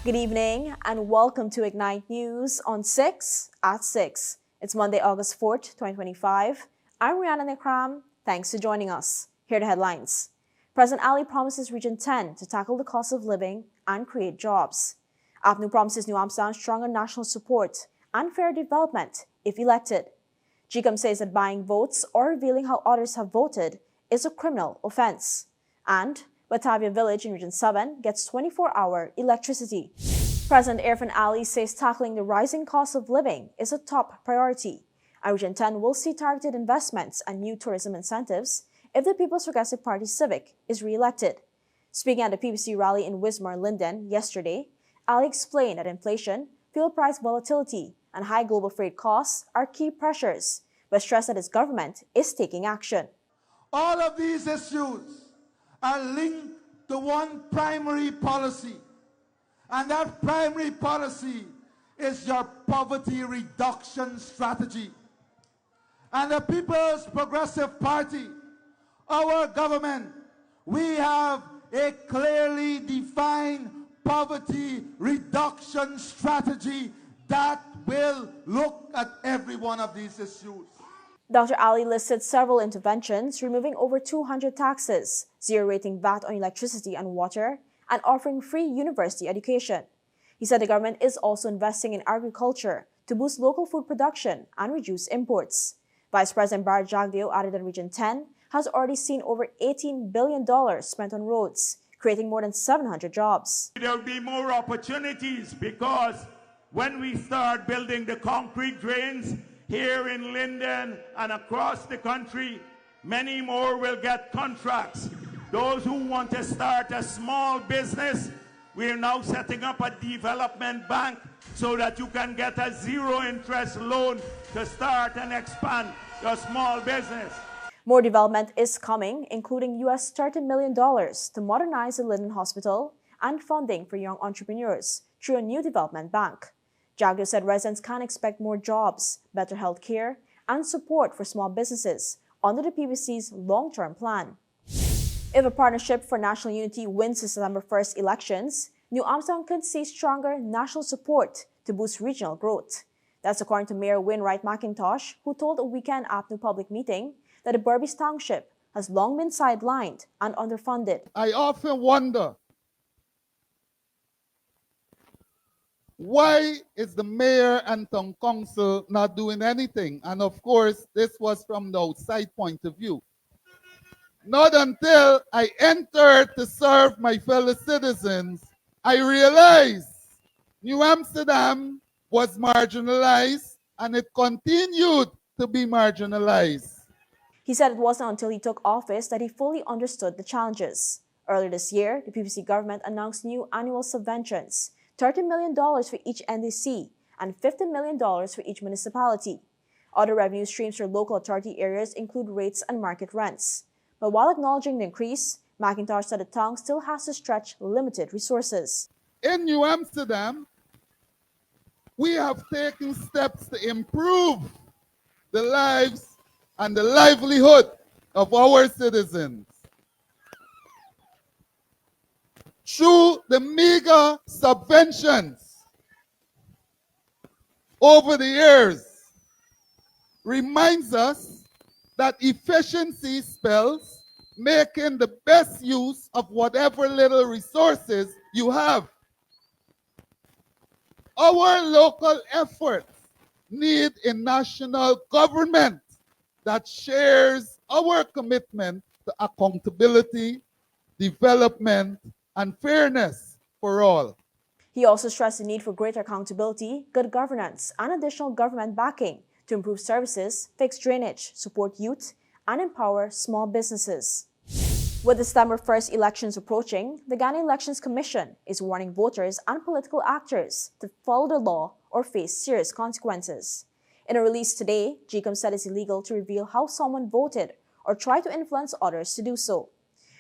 Good evening and welcome to Ignite News on 6 at 6. It's Monday, August 4th, 2025. I'm Rihanna Nekram. Thanks for joining us. Here are the headlines. President Ali promises Region 10 to tackle the cost of living and create jobs. APNU promises New Amsterdam stronger national support and fair development if elected. GECOM says that buying votes or revealing how others have voted is a criminal offense. And Batavia village in Region 7 gets 24-hour electricity. President Irfan Ali says tackling the rising cost of living is a top priority. And Region 10 will see targeted investments and new tourism incentives if the People's Progressive Party Civic is re-elected. Speaking at the PPC rally in Wismar, Linden yesterday, Ali explained that inflation, fuel price volatility, and high global freight costs are key pressures, but stressed that his government is taking action. All of these issues are linked to one primary policy, and that primary policy is your poverty reduction strategy. And the People's Progressive Party, our government, we have a clearly defined poverty reduction strategy that will look at every one of these issues. Dr. Ali listed several interventions, removing over 200 taxes, zero-rating VAT on electricity and water, and offering free university education. He said the government is also investing in agriculture to boost local food production and reduce imports. Vice President Barry Jagdeo added that Region 10 has already seen over $18 billion spent on roads, creating more than 700 jobs. There will be more opportunities because when we start building the concrete drains, here in Linden and across the country, many more will get contracts. Those who want to start a small business, we are now setting up a development bank so that you can get a zero-interest loan to start and expand your small business. More development is coming, including US $30 million to modernize the Linden Hospital and funding for young entrepreneurs through a new development bank. Jagdeo said residents can expect more jobs, better health care, and support for small businesses under the PPC's long-term plan. If a Partnership for National Unity wins the September 1st elections, New Amsterdam could see stronger national support to boost regional growth. That's according to Mayor Wainwright McIntosh, who told a weekend APNU public meeting that the Berbice Township has long been sidelined and underfunded. I often wonder, why is the mayor and town council not doing anything? And of course, this was from the outside point of view. Not until I entered to serve my fellow citizens, I realized New Amsterdam was marginalized and it continued to be marginalized. He said it wasn't until he took office that he fully understood the challenges. Earlier this year, the PPC government announced new annual subventions, $30 million for each NDC and $50 million for each municipality. Other revenue streams for local authority areas include rates and market rents. But while acknowledging the increase, McIntosh said the town still has to stretch limited resources. In New Amsterdam, we have taken steps to improve the lives and the livelihood of our citizens. Through the meager subventions over the years reminds us that efficiency spells making the best use of whatever little resources you have. Our local efforts need a national government that shares our commitment to accountability, development, and fairness for all. He also stressed the need for greater accountability, good governance, and additional government backing to improve services, fix drainage, support youth, and empower small businesses. With the September 1st elections approaching, the Ghana Elections Commission is warning voters and political actors to follow the law or face serious consequences. In a release today, GECOM said it's illegal to reveal how someone voted or try to influence others to do so.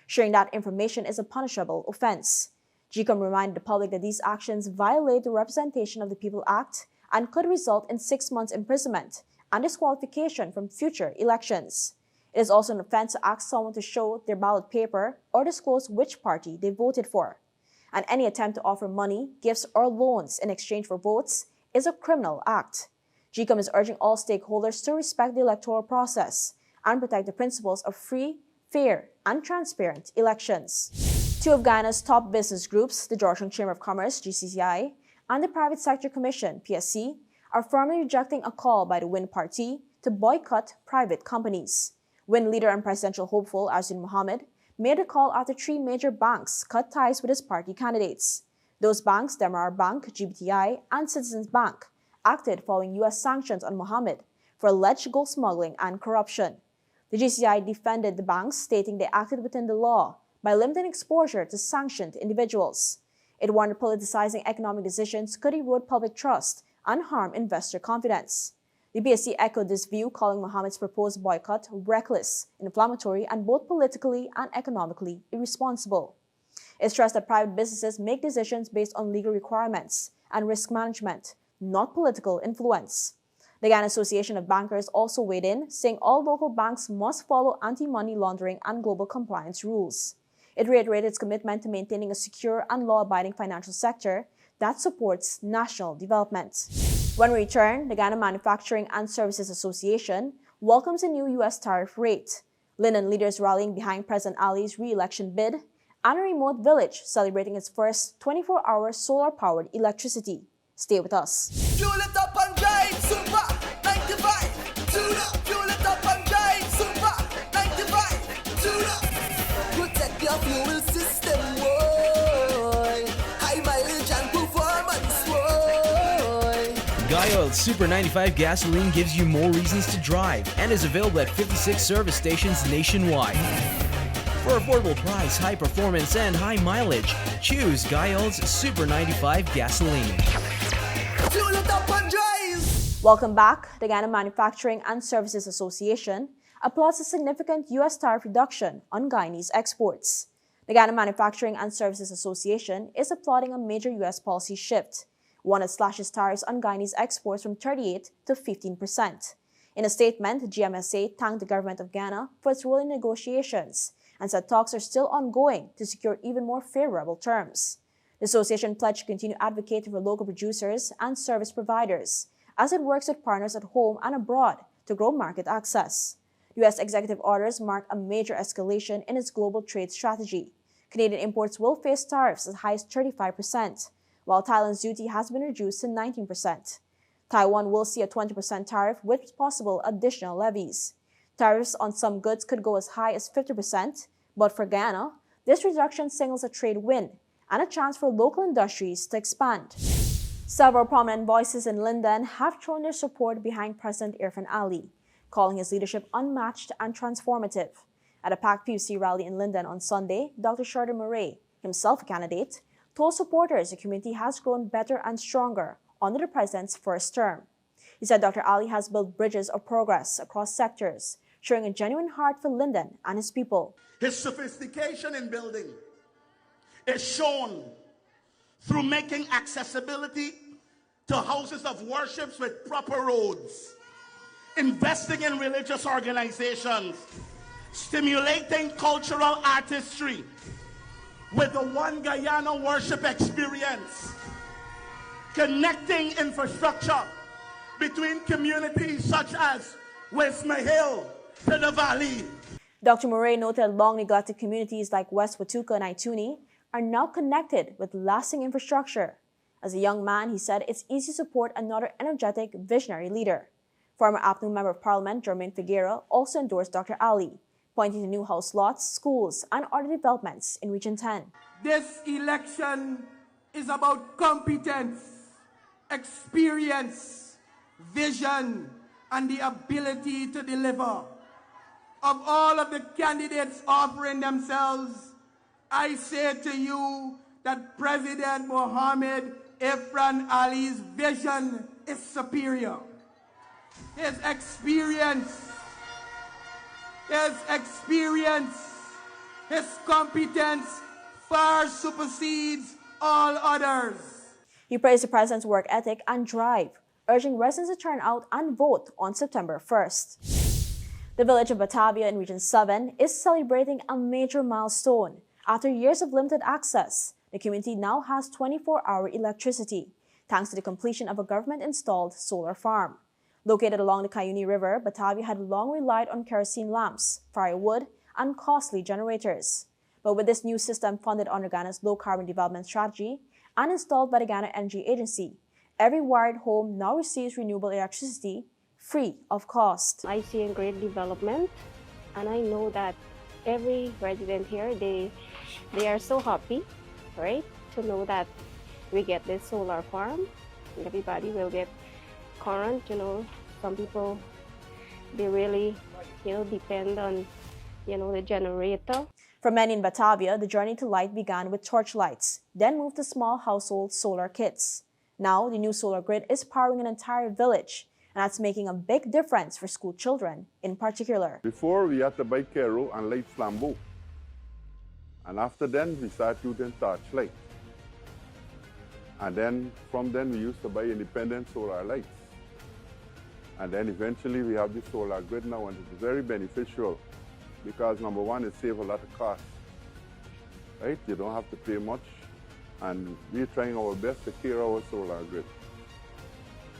Sharing that information is a punishable offense. GECOM reminded the public that these actions violate the Representation of the People Act and could result in 6 months imprisonment and disqualification from future elections. It is also an offense to ask someone to show their ballot paper or disclose which party they voted for. and any attempt to offer money, gifts, or loans in exchange for votes is a criminal act. GECOM is urging all stakeholders to respect the electoral process and protect the principles of free, fair, and transparent elections. Two of Guyana's top business groups, the Georgetown Chamber of Commerce, GCCI, and the Private Sector Commission, PSC, are firmly rejecting a call by the Wind Party to boycott private companies. Wind leader and presidential hopeful Azin Mohammed made a call after three major banks cut ties with his party candidates. Those banks, Demarar Bank, GBTI, and Citizens Bank, acted following U.S. sanctions on Mohammed for alleged gold smuggling and corruption. The GCI defended the banks, stating they acted within the law by limiting exposure to sanctioned individuals. It warned that politicizing economic decisions could erode public trust and harm investor confidence. The PSC echoed this view, calling Mohammed's proposed boycott reckless, inflammatory, and both politically and economically irresponsible. It stressed that private businesses make decisions based on legal requirements and risk management, not political influence. The Ghana Association of Bankers also weighed in, saying all local banks must follow anti-money laundering and global compliance rules. It reiterated its commitment to maintaining a secure and law-abiding financial sector that supports national development. When we return, the Ghana Manufacturing and Services Association welcomes a new U.S. tariff rate, Linden leaders rallying behind President Ali's re-election bid, and a remote village celebrating its first 24-hour solar-powered electricity. Stay with us. Fuel it up and drive, super 95, tune up. Fuel it up and drive, super 95, tune up. Protect your fuel system, boy. High mileage and performance, boy. GECOM Super 95 gasoline gives you more reasons to drive and is available at 56 service stations nationwide. For affordable price, high performance, and high mileage, choose GECOM's Super 95 gasoline. Fuel it up and drive. Welcome back. The Ghana Manufacturing and Services Association applauds a significant U.S. tariff reduction on Guyanese exports. The Ghana Manufacturing and Services Association is applauding a major U.S. policy shift, one that slashes tariffs on Guyanese exports from 38% to 15%. In a statement, GMSA thanked the government of Ghana for its role in negotiations and said talks are still ongoing to secure even more favorable terms. The association pledged to continue advocating for local producers and service providers as it works with partners at home and abroad to grow market access. U.S. executive orders mark a major escalation in its global trade strategy. Canadian imports will face tariffs as high as 35%, while Thailand's duty has been reduced to 19%. Taiwan will see a 20% tariff with possible additional levies. Tariffs on some goods could go as high as 50%, but for Guyana, this reduction signals a trade win and a chance for local industries to expand. Several prominent voices in Linden have thrown their support behind President Irfan Ali, calling his leadership unmatched and transformative. At a packed PUC rally in Linden on Sunday, Dr. Shorter Murray, himself a candidate, told supporters the community has grown better and stronger under the president's first term. He said Dr. Ali has built bridges of progress across sectors, showing a genuine heart for Linden and his people. His sophistication in building is shown through making accessibility to houses of worship with proper roads, investing in religious organizations, stimulating cultural artistry with the One Guyana worship experience, connecting infrastructure between communities such as West Mahil to the Valley. Dr. Murray noted long-neglected communities like West Watuka and Ituni are now connected with lasting infrastructure. As a young man, he said it's easy to support another energetic, visionary leader. Former APNU Member of Parliament Jermaine Figueira also endorsed Dr. Ali, pointing to new house lots, schools, and other developments in Region 10. This election is about competence, experience, vision, and the ability to deliver. Of all of the candidates offering themselves, I say to you that President Mohammed Irfan Ali's vision is superior. His experience, his competence far supersedes all others. He praised the president's work ethic and drive, urging residents to turn out and vote on September 1st. The village of Batavia in Region 7 is celebrating a major milestone. After years of limited access, The community now has 24-hour electricity, thanks to the completion of a government-installed solar farm. Located along the Cayuni River, Batavia had long relied on kerosene lamps, firewood, and costly generators. But with this new system funded under Ghana's low-carbon development strategy and installed by the Ghana Energy Agency, every wired home now receives renewable electricity free of cost. I see a great development, and I know that every resident here, they are so happy, right, to know that we get this solar farm. Everybody will get current. Some people, they really, depend on, the generator. For many in Batavia, the journey to light began with torchlights, then moved to small household solar kits. Now, the new solar grid is powering an entire village, and that's making a big difference for school children in particular. Before, we had to buy kero and light flambeau. And after then, we started using torchlight. And then, from then, we used to buy independent solar lights. And then eventually, we have this solar grid now, and it's very beneficial because, number one, it saves a lot of cost, right? You don't have to pay much. And we're trying our best to care our solar grid.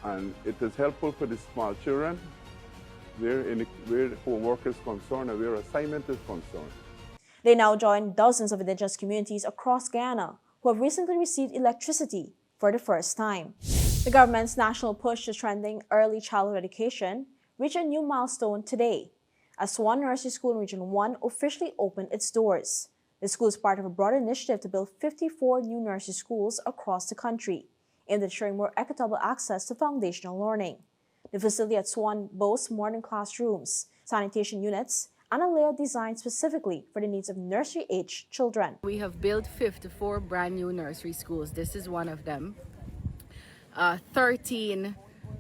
And it is helpful for the small children where homework is concerned and where assignment is concerned. They now join dozens of indigenous communities across Ghana who have recently received electricity for the first time. The government's national push to strengthen early childhood education reached a new milestone today, as one nursery school in Region 1 officially opened its doors. The school is part of a broader initiative to build 54 new nursery schools across the country, aimed at ensuring more equitable access to foundational learning. The facility at Swan boasts modern classrooms, sanitation units, and a layout designed specifically for the needs of nursery-age children. We have built 54 brand new nursery schools. This is one of them. 13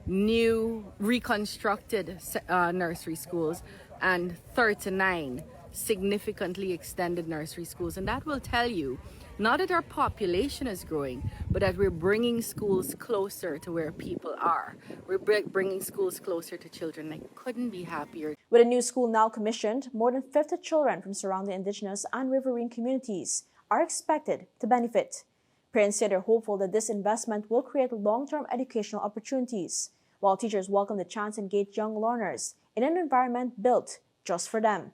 new reconstructed nursery schools and 39 significantly extended nursery schools. And that will tell you not that our population is growing, but that we're bringing schools closer to where people are. We're bringing schools closer to children. I couldn't be happier. With a new school now commissioned, more than 50 children from surrounding indigenous and riverine communities are expected to benefit. Parents say they're hopeful that this investment will create long-term educational opportunities, while teachers welcome the chance to engage young learners in an environment built just for them.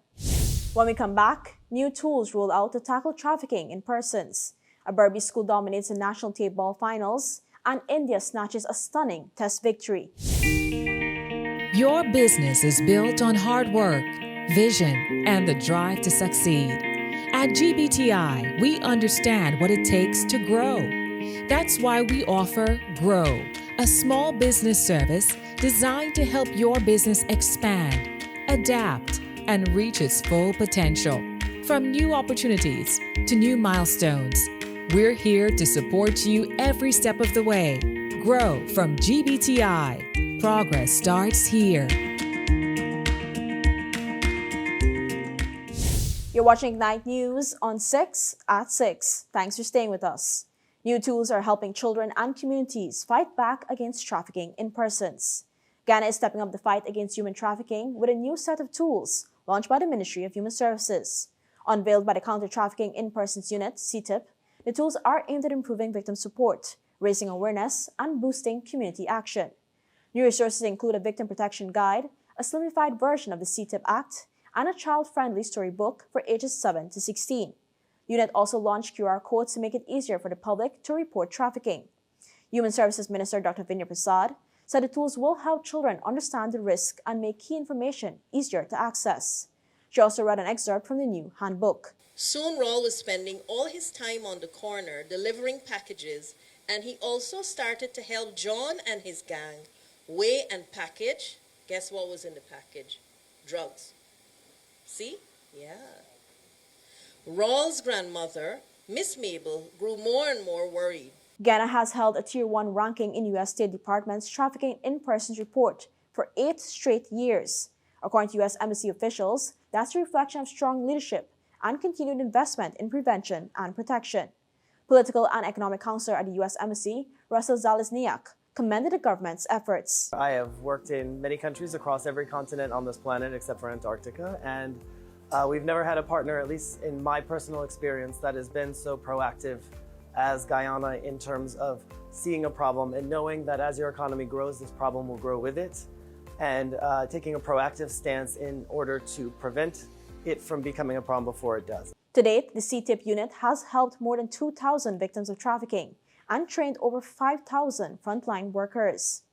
When we come back, new tools rolled out to tackle trafficking in persons. A Berbice school dominates the national tape ball finals, and India snatches a stunning test victory. Your business is built on hard work, vision, and the drive to succeed. At GBTI, we understand what it takes to grow. That's why we offer Grow, a small business service designed to help your business expand, adapt, and reach its full potential. From new opportunities to new milestones, we're here to support you every step of the way. Grow from GBTI. Progress starts here. You're watching Ignite News on 6 at 6. Thanks for staying with us. New tools are helping children and communities fight back against trafficking in persons. Ghana is stepping up the fight against human trafficking with a new set of tools launched by the Ministry of Human Services. Unveiled by the Counter-Trafficking in Persons Unit, CTIP, the tools are aimed at improving victim support, raising awareness, and boosting community action. New resources include a victim protection guide, a simplified version of the CTIP Act, and a child-friendly storybook for ages 7 to 16. The unit also launched QR codes to make it easier for the public to report trafficking. Human Services Minister Dr. Vinya Prasad said the tools will help children understand the risk and make key information easier to access. She also read an excerpt from the new handbook. Soon Raul was spending all his time on the corner delivering packages, and he also started to help John and his gang weigh and package. Guess what was in the package? Drugs. See? Yeah. Raul's grandmother, Miss Mabel, grew more and more worried. Ghana has held a Tier 1 ranking in U.S. State Department's Trafficking in Persons report for 8 straight years. According to U.S. Embassy officials, that's a reflection of strong leadership and continued investment in prevention and protection. Political and economic counselor at the U.S. Embassy, Russell Zalesniak, commended the government's efforts. I have worked in many countries across every continent on this planet except for Antarctica, and we've never had a partner, at least in my personal experience, that has been so proactive as Guyana in terms of seeing a problem and knowing that as your economy grows, this problem will grow with it, and taking a proactive stance in order to prevent it from becoming a problem before it does. To date, the CTIP unit has helped more than 2,000 victims of trafficking and trained over 5,000 frontline workers.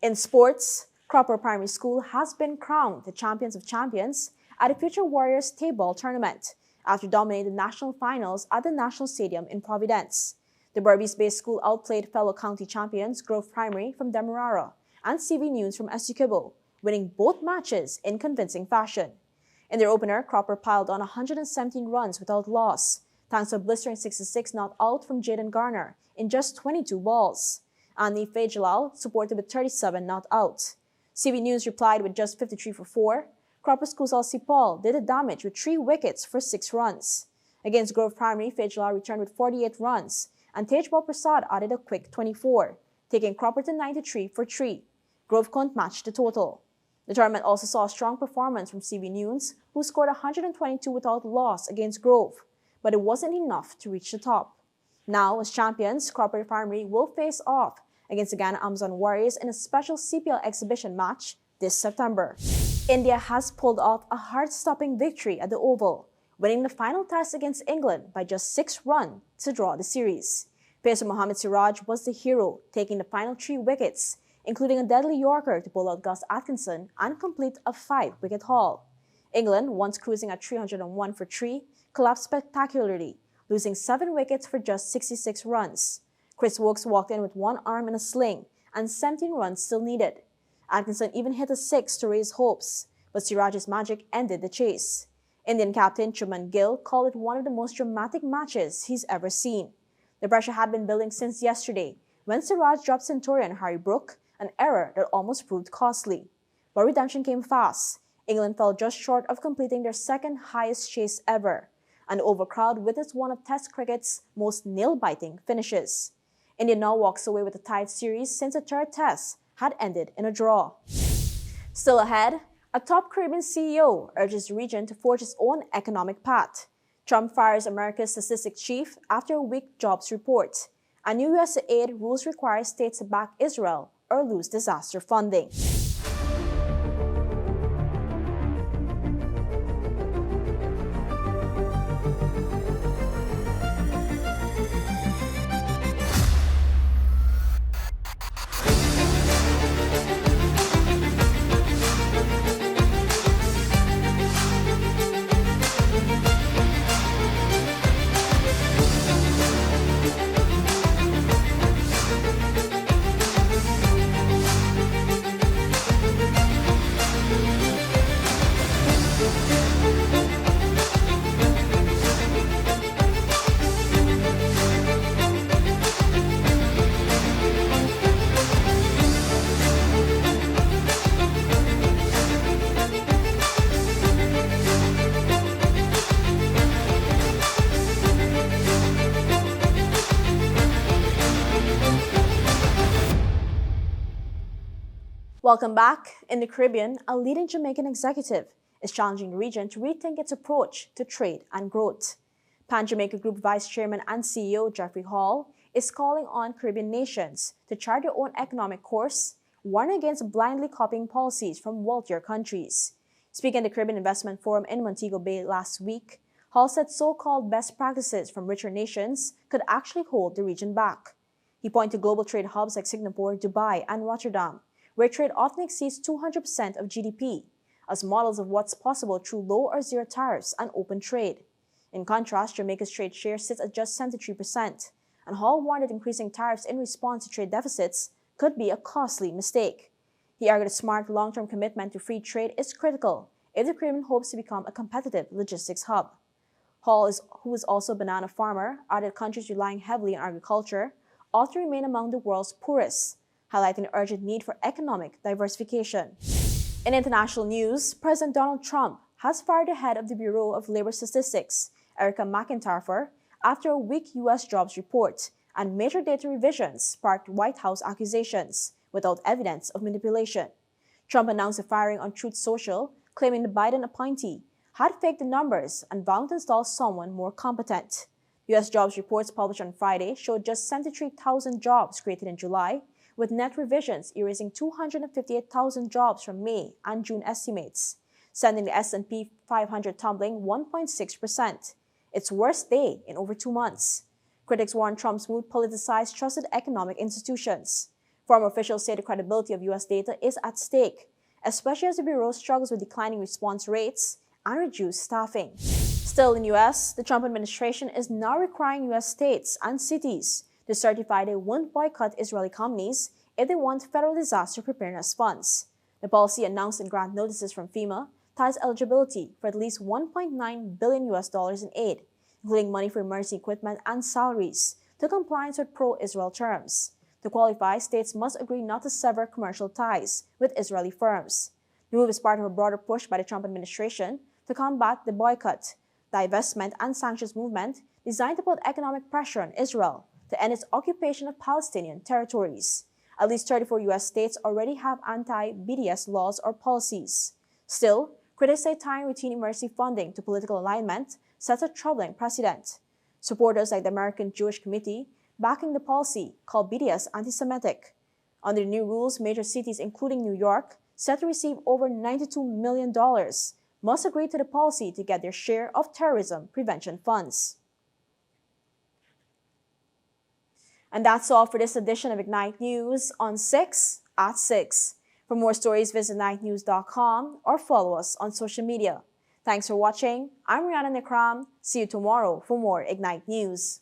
In sports, Cropper Primary School has been crowned the champions of champions at the Future Warriors T-ball tournament after dominating the national finals at the National Stadium in Providence. The Berbice-based school outplayed fellow county champions Grove Primary from Demerara and CV News from Essequibo, winning both matches in convincing fashion. In their opener, Cropper piled on 117 runs without loss, thanks to a blistering 66 not out from Jaden Garner in just 22 balls. Annie Fajalal supported with 37 not out. CV News replied with just 53 for 4. Cropper School's Elsie Paul did the damage with 3 wickets for 6 runs. Against Grove Primary, Fajalal returned with 48 runs, and Tejpal Prasad added a quick 24, taking Cropper to 93 for 3. Grove couldn't match the total. The tournament also saw a strong performance from CV News, who scored 122 without loss against Grove, but it wasn't enough to reach the top. Now, as champions, Cropper Primary will face off against the Ghana Amazon Warriors in a special CPL exhibition match this September. India has pulled off a heart-stopping victory at the Oval, winning the final test against England by just 6 runs to draw the series. Pacer Mohammad Siraj was the hero, taking the final 3 wickets, including a deadly Yorker to bowl out Gus Atkinson and complete a 5-wicket haul. England, once cruising at 301 for 3, collapsed spectacularly, losing 7 wickets for just 66 runs. Chris Wokes walked in with 1 arm in a sling and 17 runs still needed. Atkinson even hit a 6 to raise hopes, but Siraj's magic ended the chase. Indian captain Chuman Gill called it one of the most dramatic matches he's ever seen. The pressure had been building since yesterday, when Siraj dropped Centurion Harry Brook, an error that almost proved costly. But redemption came fast. England fell just short of completing their 2nd highest chase ever, and the overcrowd witnessed one of Test cricket's most nail-biting finishes. India now walks away with a tied series since the 3rd Test had ended in a draw. Still ahead, a top Caribbean CEO urges the region to forge its own economic path. Trump fires America's statistics chief after a weak jobs report. And new U.S. aid rules require states to back Israel or lose disaster funding. Welcome back. In the Caribbean, a leading Jamaican executive is challenging the region to rethink its approach to trade and growth. Pan Jamaica Group Vice Chairman and CEO Jeffrey Hall is calling on Caribbean nations to chart their own economic course, warning against blindly copying policies from wealthier countries. Speaking at the Caribbean Investment Forum in Montego Bay last week, Hall said so-called best practices from richer nations could actually hold the region back. He pointed to global trade hubs like Singapore, Dubai, and Rotterdam, where trade often exceeds 200% of GDP, as models of what's possible through low or zero tariffs and open trade. In contrast, Jamaica's trade share sits at just 73%, and Hall warned that increasing tariffs in response to trade deficits could be a costly mistake. He argued a smart long-term commitment to free trade is critical if the Caribbean hopes to become a competitive logistics hub. Hall, who is also a banana farmer, added countries relying heavily on agriculture ought to remain among the world's poorest, highlighting the urgent need for economic diversification. In international news, President Donald Trump has fired the head of the Bureau of Labor Statistics, Erica McIntyre, after a weak U.S. jobs report and major data revisions sparked White House accusations without evidence of manipulation. Trump announced the firing on Truth Social, claiming the Biden appointee had faked the numbers and vowed to install someone more competent. U.S. jobs reports published on Friday showed just 73,000 jobs created in July, with net revisions erasing 258,000 jobs from May and June estimates, sending the S&P 500 tumbling 1.6%, its worst day in over 2 months. Critics warn Trump's move politicized trusted economic institutions. Former officials say the credibility of U.S. data is at stake, especially as the Bureau struggles with declining response rates and reduced staffing. Still in the U.S., the Trump administration is now requiring U.S. states and cities to certify they won't boycott Israeli companies if they want federal disaster preparedness funds. The policy, announced in grant notices from FEMA, ties eligibility for at least $1.9 billion in aid, including money for emergency equipment and salaries, to compliance with pro-Israel terms. To qualify, states must agree not to sever commercial ties with Israeli firms. The move is part of a broader push by the Trump administration to combat the boycott, divestment, and sanctions movement designed to put economic pressure on Israel to end its occupation of Palestinian territories. At least 34 U.S. states already have anti-BDS laws or policies. Still, critics say tying routine emergency funding to political alignment sets a troubling precedent. Supporters like the American Jewish Committee backing the policy call BDS anti-Semitic. Under the new rules, major cities including New York, set to receive over $92 million, must agree to the policy to get their share of terrorism prevention funds. And that's all for this edition of Ignite News on 6 at 6. For more stories, visit ignitenews.com or follow us on social media. Thanks for watching. I'm Rihanna Nikram. See you tomorrow for more Ignite News.